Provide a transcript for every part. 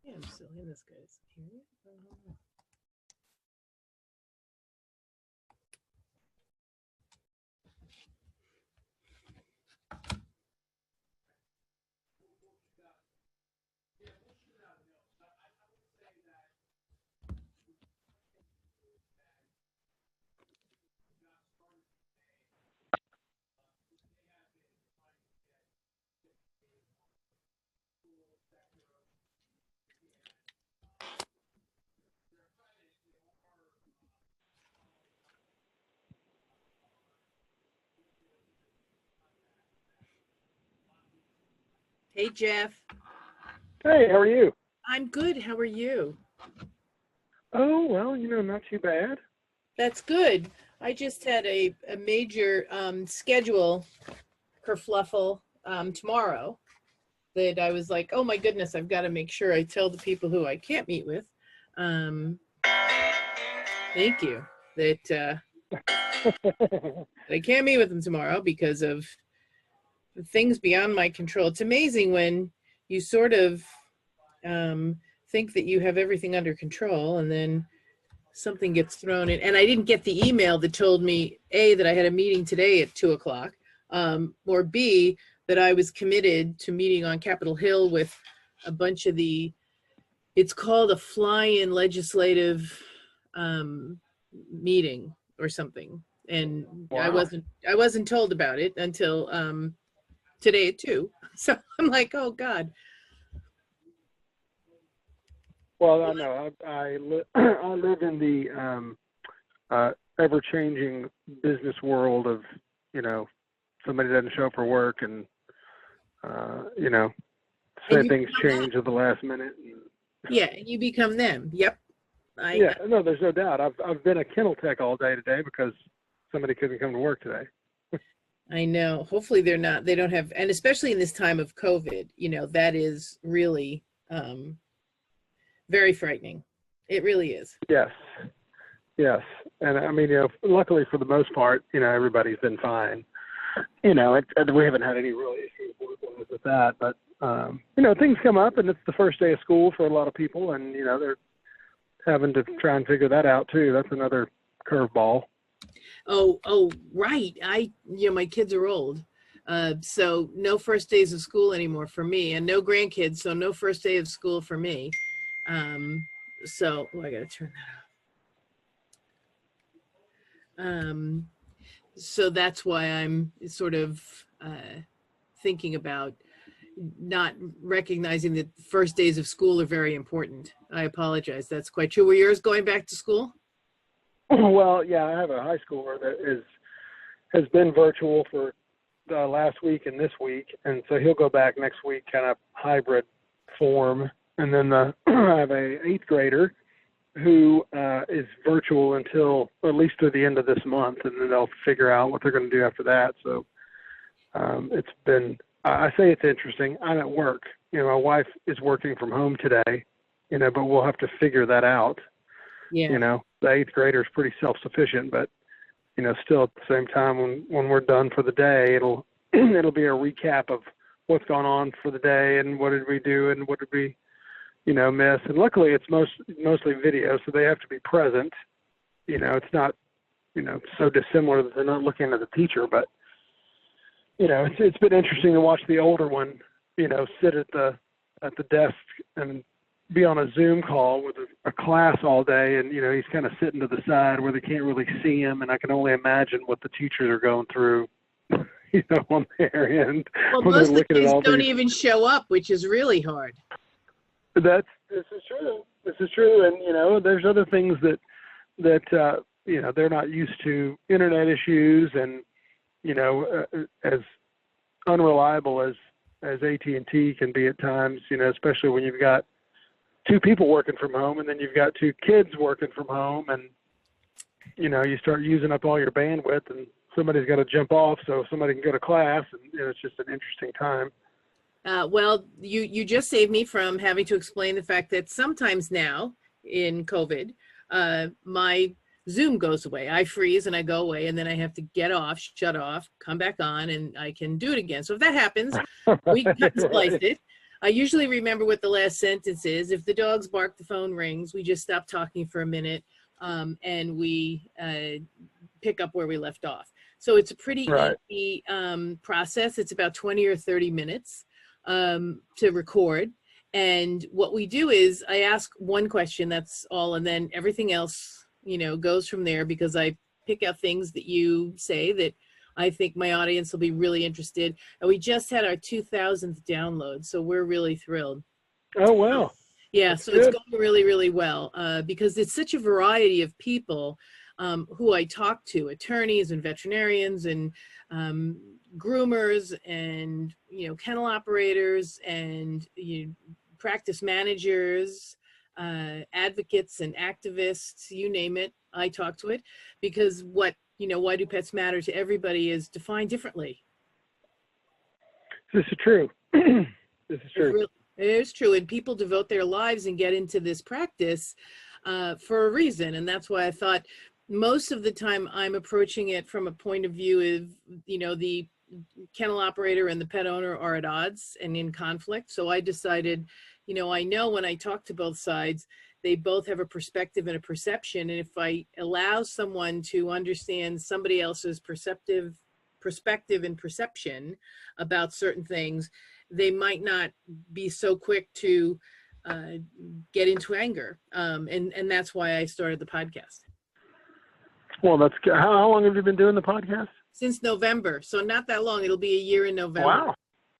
Yeah, I'm still in this guy's here. Hey, Jeff. Hey, how are you? I'm good. How are you? Oh, well, not too bad. That's good. I just had a major schedule kerfluffle tomorrow that I was like, oh my goodness, I've got to make sure I tell the people who I can't meet with. Thank you. That I can't meet with them tomorrow because of things beyond my control. It's amazing when you sort of think that you have everything under control and then something gets thrown in. And I didn't get the email that told me, A, that I had a meeting today at 2 o'clock, or B, that I was committed to meeting on Capitol Hill with a bunch of it's called a fly-in legislative meeting or something. And Wow. I wasn't told about it until today at 2. So I'm like, oh God. Well, I know. I live in the ever-changing business world of, somebody doesn't show up for work and, say things change at the last minute. Yeah, you become them. Yep. No, there's no doubt. I've been a kennel tech all day today because somebody couldn't come to work today. I know. Hopefully they don't have, and especially in this time of COVID, that is really very frightening. It really is. Yes. And I mean, luckily for the most part, everybody's been fine. We haven't had any real issues with that, but, things come up and it's the first day of school for a lot of people and, they're having to try and figure that out too. That's another curveball. Oh, right. My kids are old. So no first days of school anymore for me and no grandkids. So no first day of school for me. So I got to turn that off. So that's why I'm sort of thinking about not recognizing that first days of school are very important. I apologize. That's quite true. Were yours going back to school? Well, yeah, I have a high schooler that has been virtual for the last week and this week, and so he'll go back next week, kind of hybrid form. And then I have a 8th grader who is virtual until at least through the end of this month, and then they'll figure out what they're going to do after that. So it's been, I say it's interesting. I'm at work. My wife is working from home today, but we'll have to figure that out. Yeah. The 8th grader is pretty self-sufficient, but, still at the same time, when we're done for the day, it'll be a recap of what's gone on for the day and what did we do and what did we, miss. And luckily it's mostly video, so they have to be present. It's not, so dissimilar that they're not looking at the teacher, but, it's been interesting to watch the older one, sit at the desk and be on a Zoom call with a class all day, and he's kind of sitting to the side where they can't really see him, and I can only imagine what the teachers are going through, on their end. Well, most of the kids don't even show up, which is really hard. This is true, and there's other things that they're not used to, internet issues, and as unreliable as AT&T can be at times, especially when you've got 2 people working from home, and then you've got 2 kids working from home, and you start using up all your bandwidth, and somebody's got to jump off so somebody can go to class, and it's just an interesting time. Well, you just saved me from having to explain the fact that sometimes now in COVID, my Zoom goes away. I freeze and I go away, and then I have to get off, shut off, come back on, and I can do it again. So if that happens, we can splice it. I usually remember what the last sentence is. If the dogs bark, the phone rings. We just stop talking for a minute, and we pick up where we left off. So it's a pretty Right. easy process. It's about 20 or 30 minutes to record. And what we do is I ask one question, that's all, and then everything else, goes from there, because I pick out things that you say that I think my audience will be really interested. And we just had our 2000th download, so we're really thrilled. Oh, wow. Yeah, That's so good. it's going really, really well because it's such a variety of people who I talk to, attorneys and veterinarians and groomers and, kennel operators and practice managers, advocates and activists, you name it, I talk to it, because why do pets matter to everybody is defined differently. This is true. This is true. It is true, and people devote their lives and get into this practice for a reason, and that's why I thought most of the time I'm approaching it from a point of view of, the kennel operator and the pet owner are at odds and in conflict. So I decided, I know when I talk to both sides, they both have a perspective and a perception, and if I allow someone to understand somebody else's perspective and perception about certain things, they might not be so quick to get into anger. And that's why I started the podcast. Well, that's good. How long have you been doing the podcast? Since November. So not that long. It'll be a year in November. Wow.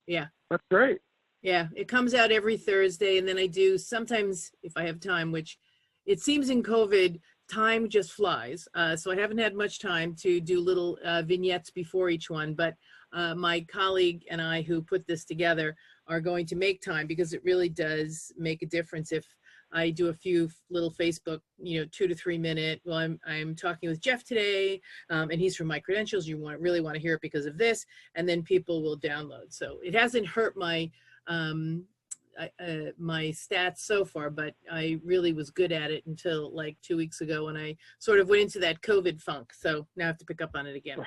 Yeah. That's great. Yeah. It comes out every Thursday. And then I do sometimes, if I have time, which it seems in COVID, time just flies. So I haven't had much time to do little vignettes before each one. But my colleague and I who put this together are going to make time, because it really does make a difference if I do a few little Facebook, 2 to 3 minute. Well, I'm talking with Jeff today, and he's from My Credentials. You really want to hear it because of this, and then people will download. So it hasn't hurt my my stats so far, but I really was good at it until like 2 weeks ago when I sort of went into that COVID funk. So now I have to pick up on it again.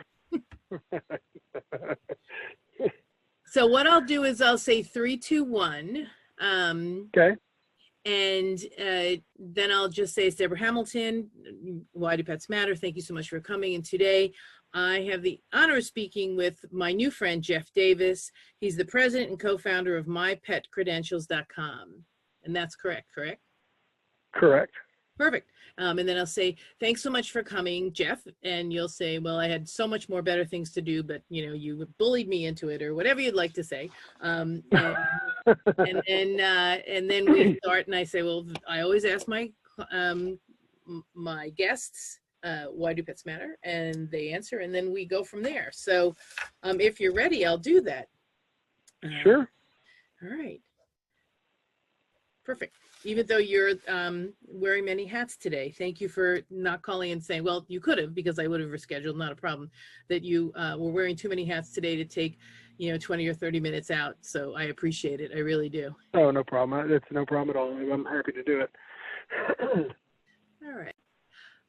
So what I'll do is I'll say 3, 2, 1. Okay. And then I'll just say, it's Debra Hamilton. Why do pets matter? Thank you so much for coming. And today I have the honor of speaking with my new friend, Jeff Davis. He's the president and co-founder of mypetcredentials.com. And that's correct? Correct. Perfect. And then I'll say, thanks so much for coming, Jeff. And you'll say, well, I had so much more better things to do, but you bullied me into it, or whatever you'd like to say. And then we start, and I say, well, I always ask my my guests, why do pets matter? And they answer, and then we go from there. So if you're ready, I'll do that. Sure. All right. Perfect. Even though you're wearing many hats today, thank you for not calling and saying, well, you could have, because I would have rescheduled, not a problem, that you were wearing too many hats today to take, 20 or 30 minutes out. So I appreciate it. I really do. Oh, no problem. It's no problem at all. I'm happy to do it. All right.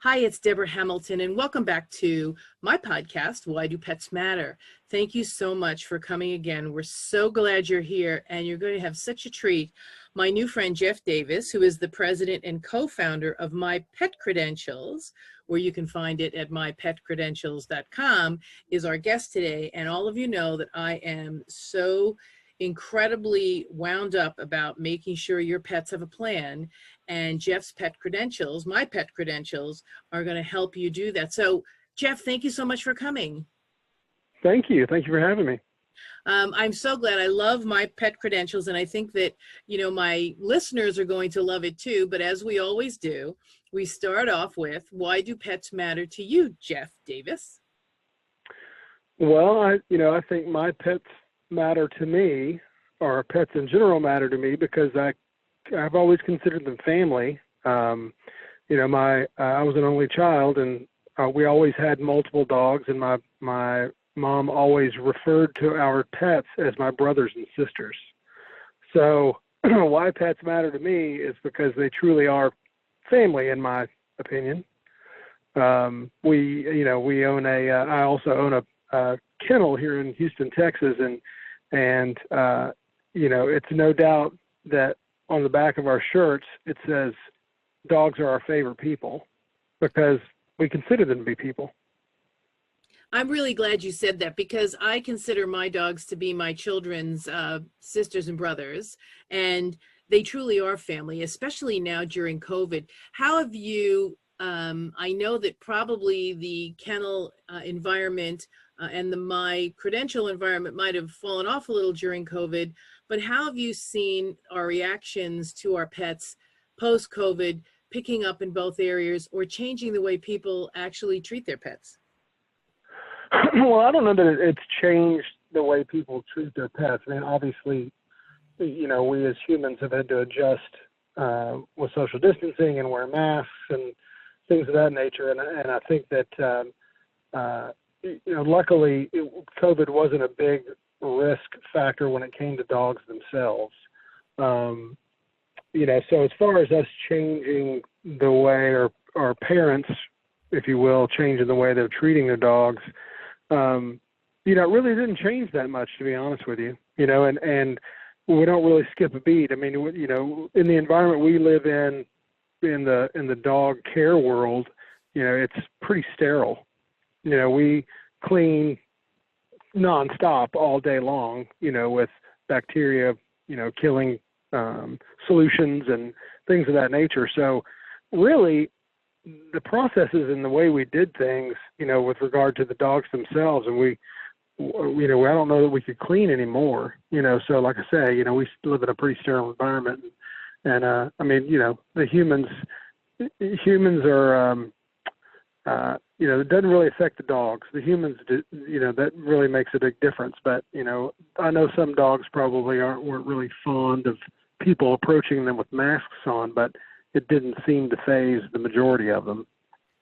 Hi, it's Debra Hamilton, and welcome back to my podcast, Why Do Pets Matter? Thank you so much for coming again. We're so glad you're here, and you're going to have such a treat. My new friend, Jeff Davis, who is the president and co-founder of My Pet Credentials, where you can find it at mypetcredentials.com, is our guest today. And all of you know that I am so incredibly wound up about making sure your pets have a plan, and Jeff's Pet Credentials, My Pet Credentials, are going to help you do that. So Jeff, thank you so much for coming. Thank you. Thank you for having me. I'm so glad. I love My Pet Credentials, and I think that, my listeners are going to love it too. But as we always do, we start off with, why do pets matter to you, Jeff Davis? Well, I think my pets matter to me, or pets in general matter to me, because I've always considered them family. I was an only child, and we always had multiple dogs, and my mom always referred to our pets as my brothers and sisters. So why pets matter to me is because they truly are family, in my opinion. We own I also own a kennel here in Houston, Texas, and it's no doubt that on the back of our shirts, it says dogs are our favorite people because we consider them to be people. I'm really glad you said that because I consider my dogs to be my children's sisters and brothers, and they truly are family, especially now during COVID. How have you, I know that probably the kennel environment and my credential environment might have fallen off a little during COVID, but how have you seen our reactions to our pets post-COVID picking up in both areas or changing the way people actually treat their pets? Well, I don't know that it's changed the way people treat their pets. I mean, obviously, we as humans have had to adjust with social distancing and wear masks and things of that nature. And I think that, luckily, COVID wasn't a big risk factor when it came to dogs themselves. So as far as us changing the way our parents, if you will, changing the way they're treating their dogs, it really didn't change that much, to be honest with you, and we don't really skip a beat. I mean, in the environment we live in the dog care world, it's pretty sterile. We clean nonstop all day long, with bacteria, killing solutions and things of that nature. So really, the processes and the way we did things, with regard to the dogs themselves, and I don't know that we could clean anymore, so like I say, we live in a pretty sterile environment. And, the humans are, it doesn't really affect the dogs. The humans, that really makes a big difference. But, I know some dogs probably weren't really fond of people approaching them with masks on, but it didn't seem to faze the majority of them.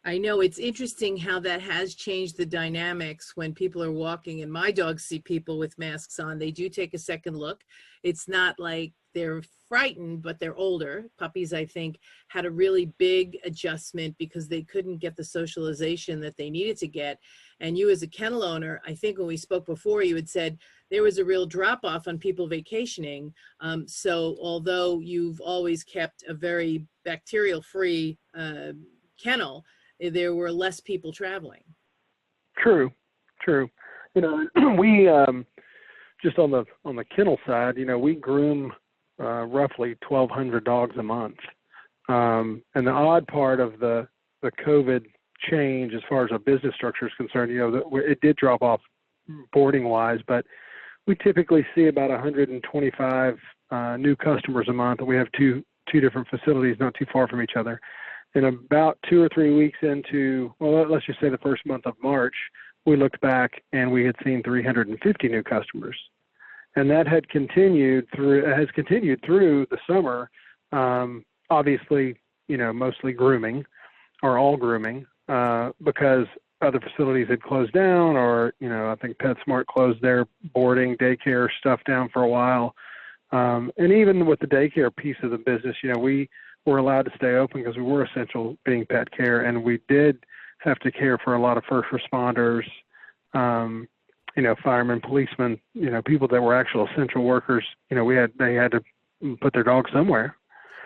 I know it's interesting how that has changed the dynamics when people are walking and my dogs see people with masks on. They do take a second look. It's not like they're frightened, but they're older. Puppies, I think, had a really big adjustment because they couldn't get the socialization that they needed to get. And you as a kennel owner, I think when we spoke before, you had said there was a real drop off on people vacationing. So although you've always kept a very bacterial free kennel, there were less people traveling. True. We just on the kennel side, we groom roughly 1,200 dogs a month. And the odd part of the COVID change, as far as our business structure is concerned, it did drop off boarding wise, but we typically see about 125 new customers a month, and we have two different facilities not too far from each other. And about 2 or 3 weeks into, let's just say the first month of March, we looked back and we had seen 350 new customers. And that has continued through the summer. Obviously, mostly grooming or all grooming, because other facilities had closed down, or, I think PetSmart closed their boarding, daycare stuff down for a while. And even with the daycare piece of the business, we were allowed to stay open because we were essential being pet care, and we did have to care for a lot of first responders, firemen, policemen, people that were actual essential workers. They had to put their dogs somewhere.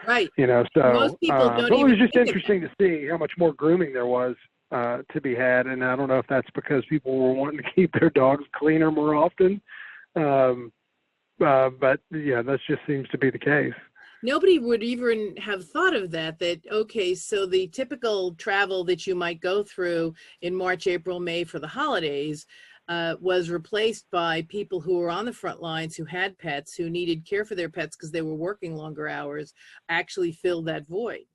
Right. So most people don't but it was just think interesting to see how much more grooming there was to be had. And I don't know if that's because people were wanting to keep their dogs cleaner more often. But that just seems to be the case. Nobody would even have thought of that, okay, so the typical travel that you might go through in March, April, May for the holidays was replaced by people who were on the front lines, who had pets, who needed care for their pets because they were working longer hours, actually filled that void.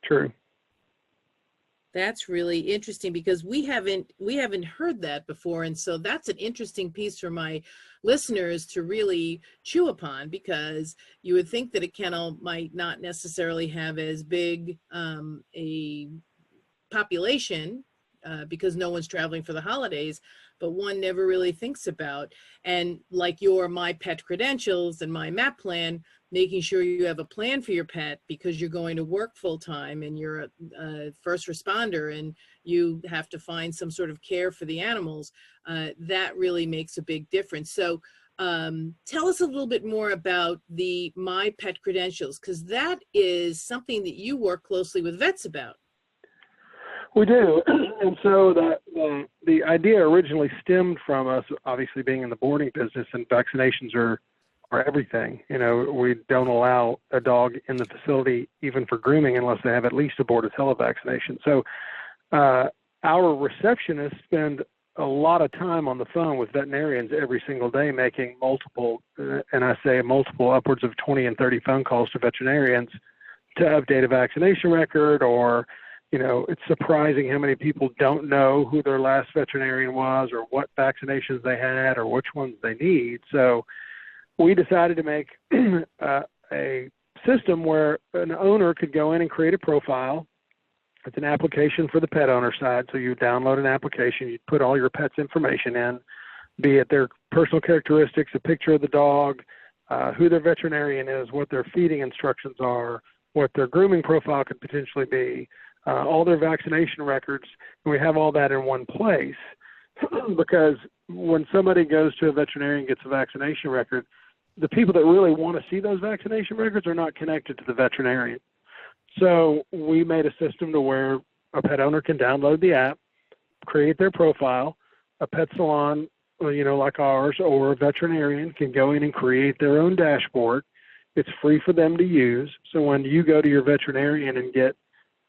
True. That's really interesting because we haven't heard that before, and so that's an interesting piece for my listeners to really chew upon, because you would think that a kennel might not necessarily have as big a population because no one's traveling for the holidays, but one never really thinks about. And like your My Pet Credentials and My MAP plan, making sure you have a plan for your pet because you're going to work full time and you're a first responder and you have to find some sort of care for the animals, that really makes a big difference. So Tell us a little bit more about the My Pet Credentials, because that is something that you work closely with vets about. We do. And so the idea originally stemmed from us obviously being in the boarding business, and vaccinations are everything. You know, we don't allow a dog in the facility even for grooming unless they have at least a bordetella vaccination. So our receptionists spend a lot of time on the phone with veterinarians every single day, making multiple, and I say multiple, upwards of 20 and 30 phone calls to veterinarians to update a vaccination record. Or, you know, it's surprising how many people don't know who their last veterinarian was or what vaccinations they had or which ones they need. So we decided to make a system where an owner could go in and create a profile. It's an application for the pet owner side. So you download an application, you put all your pet's information in, be it their personal characteristics, a picture of the dog, who their veterinarian is, what their feeding instructions are, what their grooming profile could potentially be, all their vaccination records. And we have all that in one place because when somebody goes to a veterinarian and gets a vaccination record, the people that really want to see those vaccination records are not connected to the veterinarian. So we made a system to where a pet owner can download the app, create their profile. A pet salon, you know, like ours, or a veterinarian can go in and create their own dashboard. It's free for them to use. So when you go to your veterinarian and get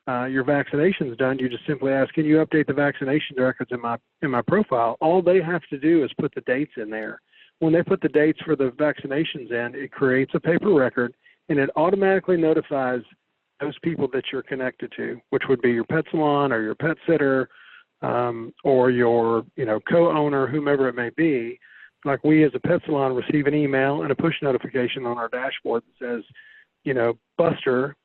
your vaccinations done, you just simply ask, can you update the vaccination records in my profile? All they have to do is put the dates in there. When they put the dates for the vaccinations in, it creates a paper record, and it automatically notifies those people that you're connected to, which would be your pet salon or your pet sitter, or your, you know, co-owner, whomever it may be. Like we as a pet salon receive an email and a push notification on our dashboard that says, you know, Buster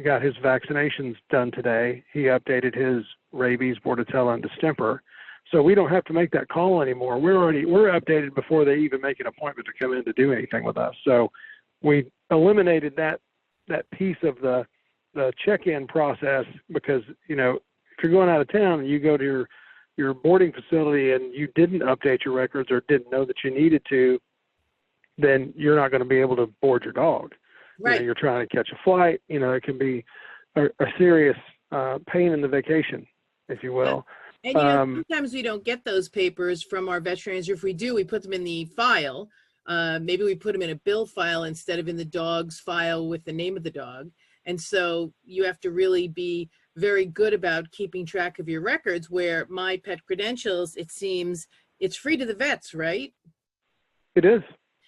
got his vaccinations done today. He updated his rabies, bordetella, and distemper. So we don't have to make that call anymore. We're updated before they even make an appointment to come in to do anything with us. So we eliminated that piece of the check-in process, because, you know, if you're going out of town and you go to your boarding facility and you didn't update your records or didn't know that you needed to, then you're not going to be able to board your dog. Right. You know, you're trying to catch a flight. You know, it can be a serious pain in the vacation, if you will. And, you know, sometimes we don't get those papers from our veterinarians. If we do, we put them in the file. Maybe we put them in a bill file instead of in the dog's file with the name of the dog. And so you have to really be very good about keeping track of your records, where My Pet Credentials, it seems it's free to the vets, right? It is.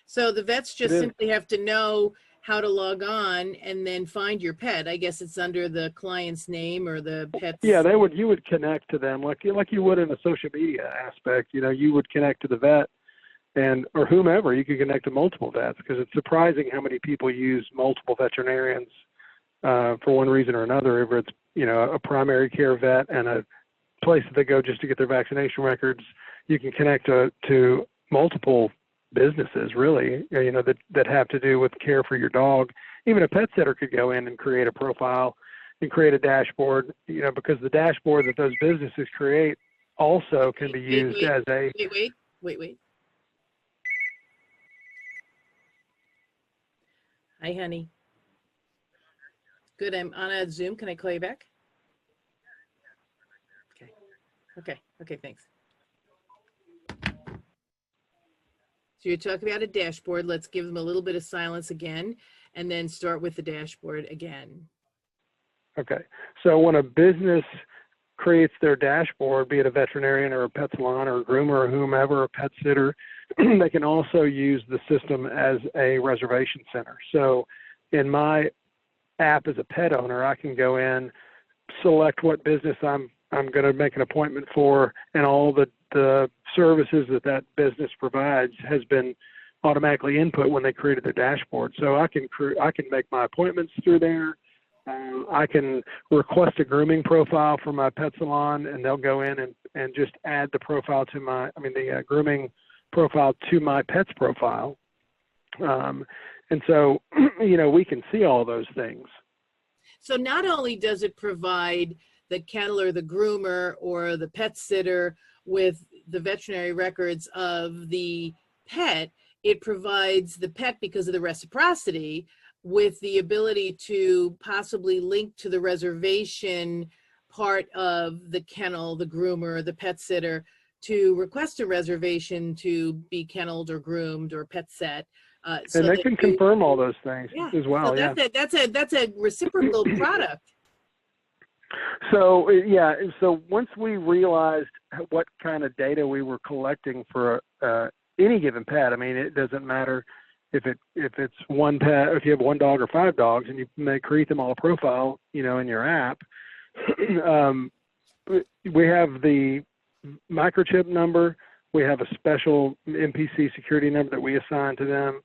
So the vets just simply have to know how to log on and then find your pet. I guess it's under the client's name or the pet's. Yeah, you would connect to them like you would in a social media aspect. You know, you would connect to the vet or whomever. You could connect to multiple vets, because it's surprising how many people use multiple veterinarians for one reason or another. If it's, you know, a primary care vet and a place that they go just to get their vaccination records, you can connect to multiple businesses, really, you know, that have to do with care for your dog. Even a pet sitter could go in and create a profile and create a dashboard, you know, because the dashboard that those businesses create also can be used as a... Wait. Hi, honey. Good, I'm on a Zoom. Can I call you back? Okay, thanks. So you're talking about a dashboard. Let's give them a little bit of silence again, and then start with the dashboard again. Okay. So when a business creates their dashboard, be it a veterinarian or a pet salon or a groomer or whomever, a pet sitter, they can also use the system as a reservation center. So in my app as a pet owner, I can go in, select what business I'm going to make an appointment for, and all the services that business provides has been automatically input when they created their dashboard. So I can make my appointments through there. I can request a grooming profile for my pet salon, and they'll go in and just add the profile to the grooming profile to my pet's profile. And so, you know, we can see all those things. So not only does it provide the kennel or the groomer or the pet sitter with the veterinary records of the pet, it provides the pet, because of the reciprocity, with the ability to possibly link to the reservation part of the kennel, the groomer, the pet sitter, to request a reservation to be kenneled or groomed or pet set. So And they that can confirm all those things as well. So that's a reciprocal product. So yeah, so once we realized what kind of data we were collecting for any given pet, I mean, it doesn't matter if it's one pet, if you have one dog or 5 dogs, and you may create them all a profile, you know, in your app. We have the microchip number. We have a special MPC security number that we assign to them.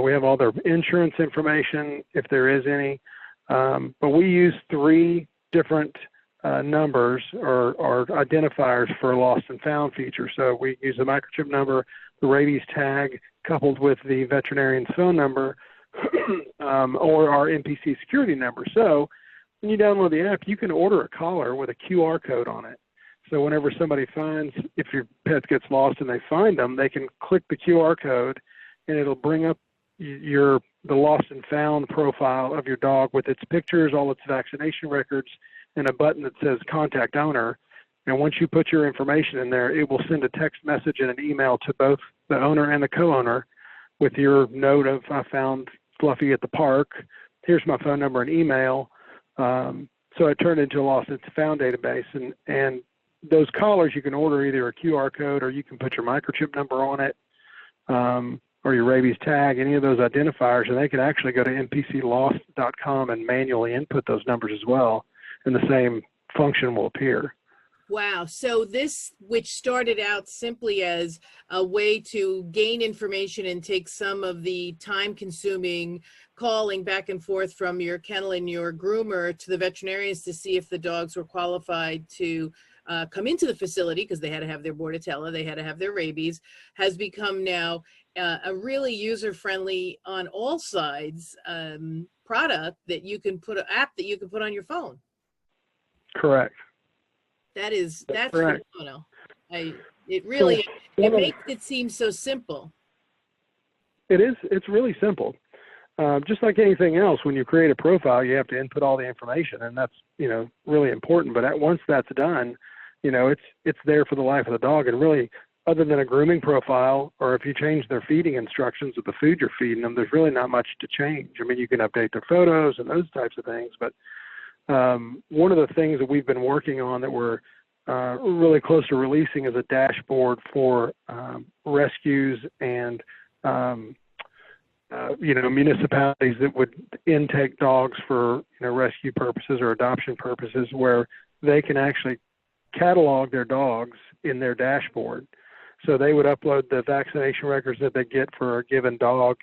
We have all their insurance information, if there is any. But we use 3 different numbers or identifiers for a lost and found feature. So we use the microchip number, the rabies tag, coupled with the veterinarian's phone number, or our MPC security number. So when you download the app, you can order a collar with a QR code on it. So whenever somebody finds, if your pet gets lost and they find them, they can click the QR code and it'll bring up the lost and found profile of your dog with its pictures, all its vaccination records, and a button that says contact owner. And once you put your information in there, it will send a text message and an email to both the owner and the co-owner with your note of, I found Fluffy at the park. Here's my phone number and email. So it turned into a lost and found database. And those collars, you can order either a QR code or you can put your microchip number on it, or your rabies tag, any of those identifiers, and they can actually go to mpclost.com and manually input those numbers as well, and the same function will appear. Wow. So this, which started out simply as a way to gain information and take some of the time-consuming calling back and forth from your kennel and your groomer to the veterinarians to see if the dogs were qualified to come into the facility, because they had to have their Bordetella, they had to have their rabies, has become now a really user-friendly, on all sides, product that you can put, an app that you can put on your phone. Correct. That's correct. phenomenal. It really, it makes it seem so simple. It is. It's really simple. Just like anything else, when you create a profile, you have to input all the information, and that's, you know, really important. But once that's done, you know, it's there for the life of the dog. And really, other than a grooming profile, or if you change their feeding instructions of the food you're feeding them, there's really not much to change. I mean, you can update their photos and those types of things, but one of the things that we've been working on that we're really close to releasing is a dashboard for rescues and you know, municipalities that would intake dogs for, you know, rescue purposes or adoption purposes, where they can actually catalog their dogs in their dashboard. So they would upload the vaccination records that they get for a given dog.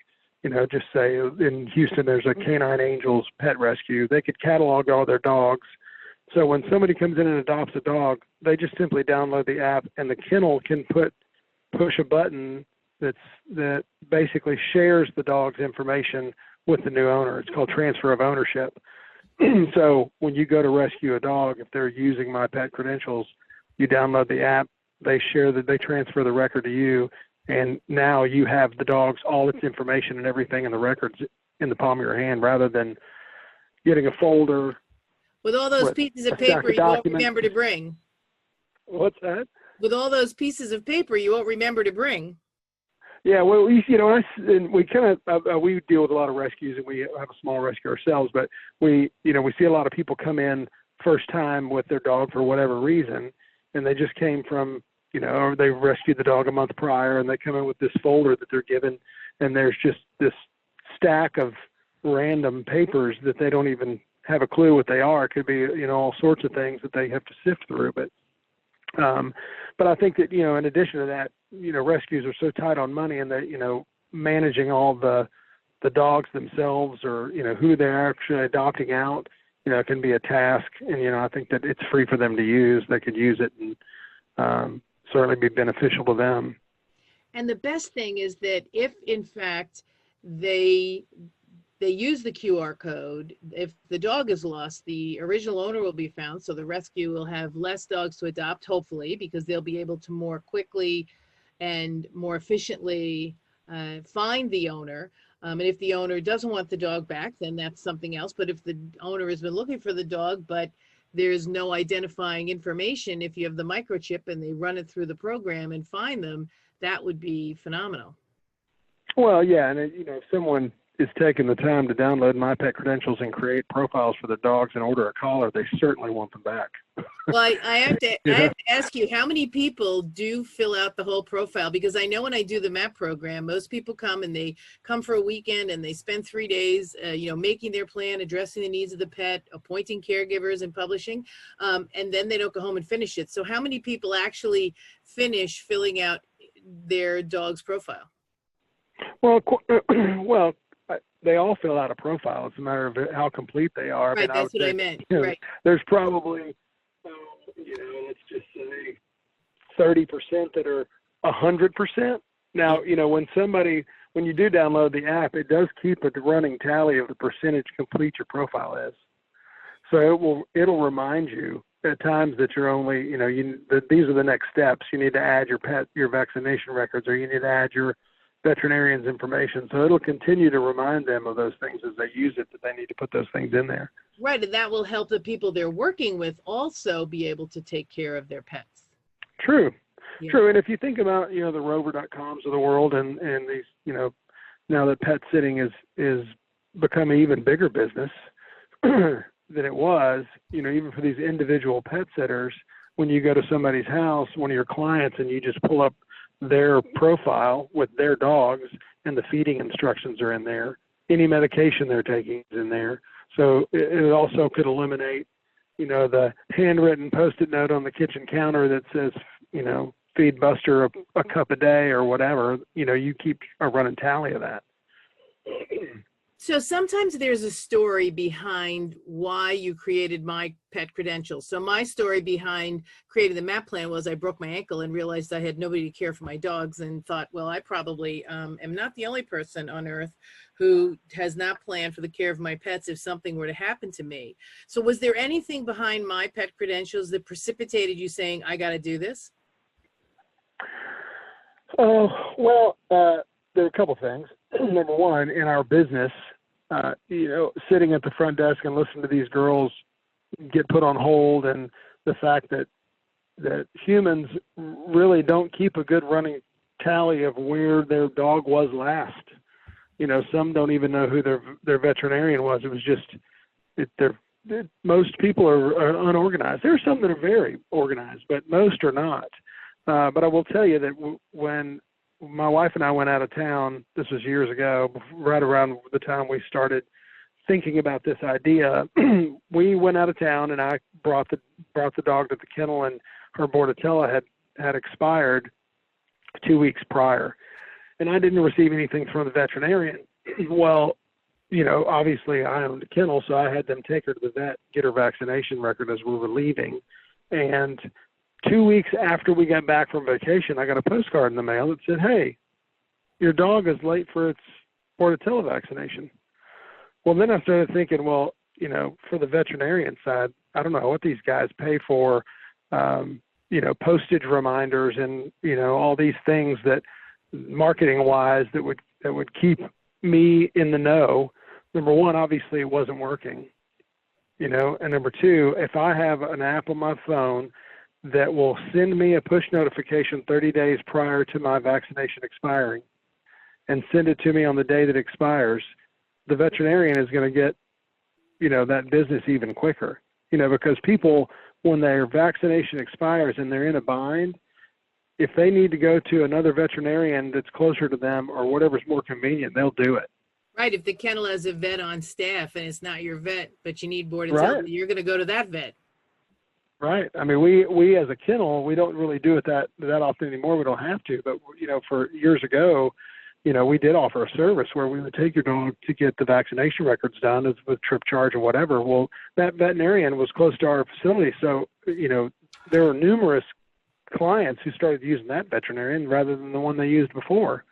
You know, just say in Houston, there's a Canine Angels pet rescue. They could catalog all their dogs. So when somebody comes in and adopts a dog, they just simply download the app, and the kennel can push a button that basically shares the dog's information with the new owner. It's called transfer of ownership. So when you go to rescue a dog, if they're using My Pet Credentials, you download the app, they transfer the record to you, and now you have the dog's, all its information and everything in the records in the palm of your hand, rather than getting a folder with all those pieces of paper you won't remember to bring. What's that? With all those pieces of paper you won't remember to bring. Yeah, well, you know, we kind of we deal with a lot of rescues, and we have a small rescue ourselves. But we see a lot of people come in first time with their dog for whatever reason, and they just came from, you know, or they rescued the dog a month prior, and they come in with this folder that they're given, and there's just this stack of random papers that they don't even have a clue what they are. It could be, you know, all sorts of things that they have to sift through. But I think that, you know, in addition to that, you know, rescues are so tight on money, and that, you know, managing all the dogs themselves, or, you know, who they're actually adopting out, you know, can be a task. And, you know, I think that it's free for them to use. They could use it and certainly be beneficial to them. And the best thing is that if, in fact, they use the QR code, if the dog is lost, the original owner will be found. So the rescue will have less dogs to adopt, hopefully, because they'll be able to more quickly and more efficiently find the owner. And if the owner doesn't want the dog back, then that's something else. But if the owner has been looking for the dog, but there's no identifying information, if you have the microchip and they run it through the program and find them, that would be phenomenal. Well, yeah, and if someone is taking the time to download My Pet Credentials and create profiles for their dogs and order a collar, they certainly want them back. Well, I have to ask you, how many people do fill out the whole profile? Because I know when I do the MAP program, most people come and they come for a weekend and they spend 3 days, making their plan, addressing the needs of the pet, appointing caregivers and publishing, and then they don't go home and finish it. So how many people actually finish filling out their dog's profile? Well, they all fill out a profile. It's a matter of how complete they are. Right, that's what I meant. Right. There's probably, let's just say 30% that are 100%. Now, when you do download the app, it does keep a running tally of the percentage complete your profile is. So it'll remind you at times that you're only, these are the next steps. You need to add your vaccination records, or you need to add your veterinarian's information. So it'll continue to remind them of those things as they use it, that they need to put those things in there. Right, and that will help the people they're working with also be able to take care of their pets. True. Yeah. True. And if you think about, the Rover.coms of the world and these, now that pet sitting is become an even bigger business than it was, even for these individual pet sitters, when you go to somebody's house, one of your clients, and you just pull up their profile with their dogs, and the feeding instructions are in there. Any medication they're taking is in there. So it also could eliminate, the handwritten Post-it note on the kitchen counter that says, feed Buster a cup a day or whatever. You keep a running tally of that. So sometimes there's a story behind why you created My Pet Credentials. So my story behind creating the MAP plan was I broke my ankle and realized I had nobody to care for my dogs, and thought, well, I probably am not the only person on earth who has not planned for the care of my pets if something were to happen to me. So was there anything behind My Pet Credentials that precipitated you saying, I got to do this? There are a couple things. Number one, in our business, sitting at the front desk and listening to these girls get put on hold, and the fact that humans really don't keep a good running tally of where their dog was last. Some don't even know who their veterinarian was. It was just most people are unorganized. There are some that are very organized, but most are not. But I will tell you that when my wife and I went out of town, this was years ago, right around the time we started thinking about this idea, we went out of town, and I brought the dog to the kennel, and her Bordetella had expired 2 weeks prior. And I didn't receive anything from the veterinarian. Well, obviously I owned a kennel, so I had them take her to the vet, get her vaccination record as we were leaving. And 2 weeks after we got back from vacation, I got a postcard in the mail that said, hey, your dog is late for its Bordetella vaccination. Well, then I started thinking, well, for the veterinarian side, I don't know what these guys pay for, postage reminders and, all these things that marketing wise that would keep me in the know. Number one, obviously it wasn't working, and number two, if I have an app on my phone that will send me a push notification 30 days prior to my vaccination expiring and send it to me on the day that expires, the veterinarian is going to get, that business even quicker, because people, when their vaccination expires and they're in a bind, if they need to go to another veterinarian that's closer to them or whatever's more convenient, they'll do it. Right. If the kennel has a vet on staff and it's not your vet, but you need Bordetella, right, you're going to go to that vet. Right. I mean, we as a kennel, we don't really do it that often anymore. We don't have to, but for years ago, we did offer a service where we would take your dog to get the vaccination records done with trip charge or whatever. Well, that veterinarian was close to our facility, so there were numerous clients who started using that veterinarian rather than the one they used before.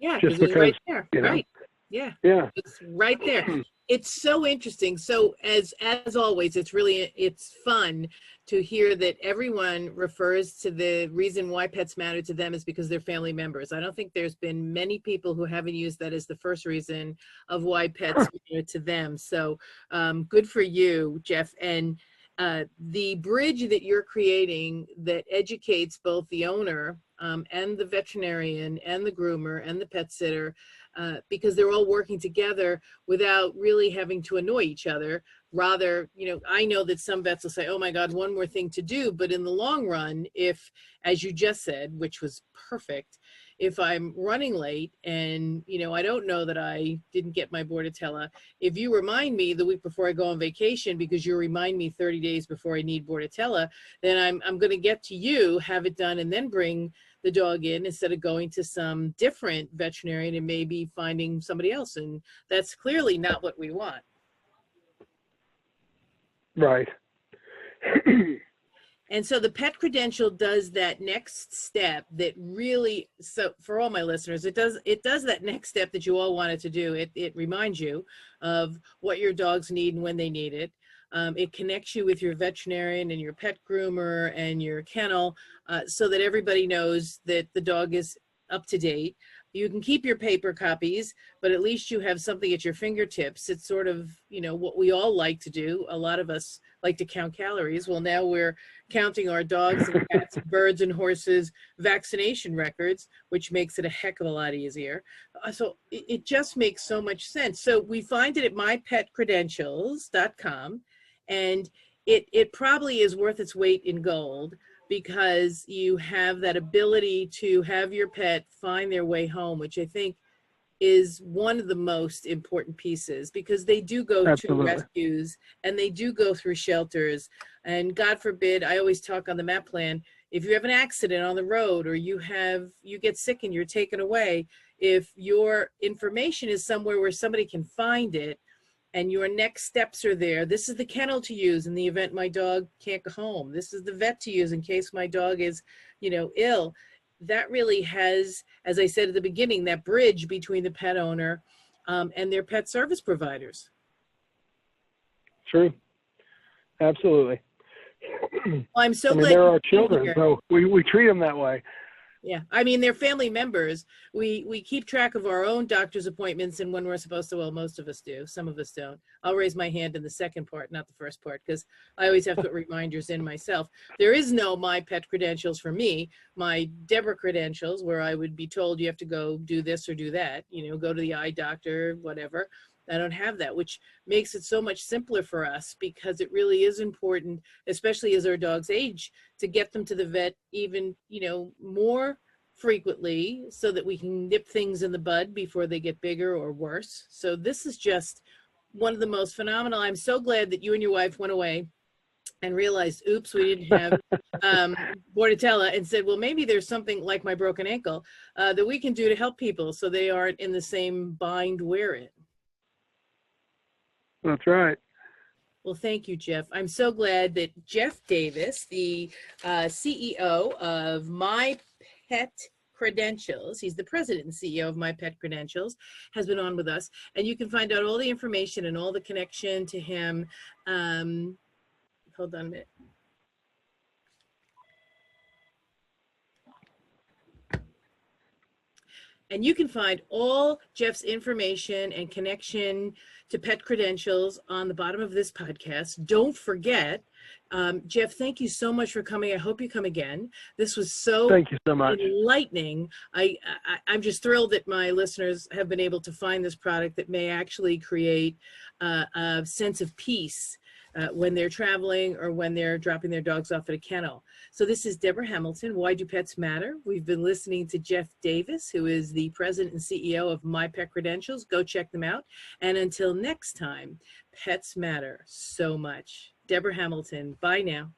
Yeah, just because right there. Right. Yeah, Yeah. it's right there. It's so interesting. So as always, it's fun to hear that everyone refers to the reason why pets matter to them is because they're family members. I don't think there's been many people who haven't used that as the first reason of why pets matter to them. So good for you, Jeff. And the bridge that you're creating that educates both the owner and the veterinarian and the groomer and the pet sitter, because they're all working together without really having to annoy each other. Rather, I know that some vets will say, oh my God, one more thing to do. But in the long run, if, as you just said, which was perfect, if I'm running late and, I don't know that I didn't get my Bordetella, if you remind me the week before I go on vacation, because you remind me 30 days before I need Bordetella, then I'm going to get to you, have it done, and then bring the dog in instead of going to some different veterinarian and maybe finding somebody else. And that's clearly not what we want. Right. And so the pet credential does that next step that really, so for all my listeners, it does that next step that you all wanted to do. It reminds you of what your dogs need and when they need it. It connects you with your veterinarian and your pet groomer and your kennel, so that everybody knows that the dog is up to date. You can keep your paper copies, but at least you have something at your fingertips. It's sort of, what we all like to do. A lot of us like to count calories. Well, now we're counting our dogs and cats and birds and horses vaccination records, which makes it a heck of a lot easier. So it just makes so much sense. So we find it at mypetcredentials.com, and it probably is worth its weight in gold, because you have that ability to have your pet find their way home, which I think is one of the most important pieces, because they do go Absolutely. to rescues and they do go through shelters. And God forbid, I always talk on the MAP plan, if you have an accident on the road or you get sick and you're taken away, if your information is somewhere where somebody can find it, and your next steps are there. This is the kennel to use in the event my dog can't go home. This is the vet to use in case my dog is, ill. That really has, as I said at the beginning, that bridge between the pet owner and their pet service providers. True. Absolutely. Well, I'm so glad they're our children, so we treat them that way. Yeah, I mean, they're family members. We keep track of our own doctor's appointments and when we're supposed to. Well, most of us do. Some of us don't. I'll raise my hand in the second part, not the first part, because I always have to put reminders in myself. There is no My Pet Credentials for me. My Debra credentials, where I would be told you have to go do this or do that, go to the eye doctor, whatever. I don't have that, which makes it so much simpler for us, because it really is important, especially as our dogs age, to get them to the vet even, more frequently, so that we can nip things in the bud before they get bigger or worse. So this is just one of the most phenomenal. I'm so glad that you and your wife went away and realized, oops, we didn't have Bordetella, and said, well, maybe there's something like my broken ankle that we can do to help people so they aren't in the same bind we're in. That's right. Well, thank you, Jeff. I'm so glad that Jeff Davis, the CEO of My Pet Credentials, he's the president and CEO of My Pet Credentials, has been on with us. And you can find out all the information and all the connection to him. Hold on a minute. And you can find all Jeff's information and connection to Pet Credentials on the bottom of this podcast. Don't forget, Jeff, thank you so much for coming. I hope you come again. This was so Thank you so much. Enlightening. I'm just thrilled that my listeners have been able to find this product that may actually create a sense of peace when they're traveling or when they're dropping their dogs off at a kennel. So this is Debra Hamilton. Why do pets matter? We've been listening to Jeff Davis, who is the president and CEO of My Pet Credentials. Go check them out. And until next time, pets matter so much. Debra Hamilton. Bye now.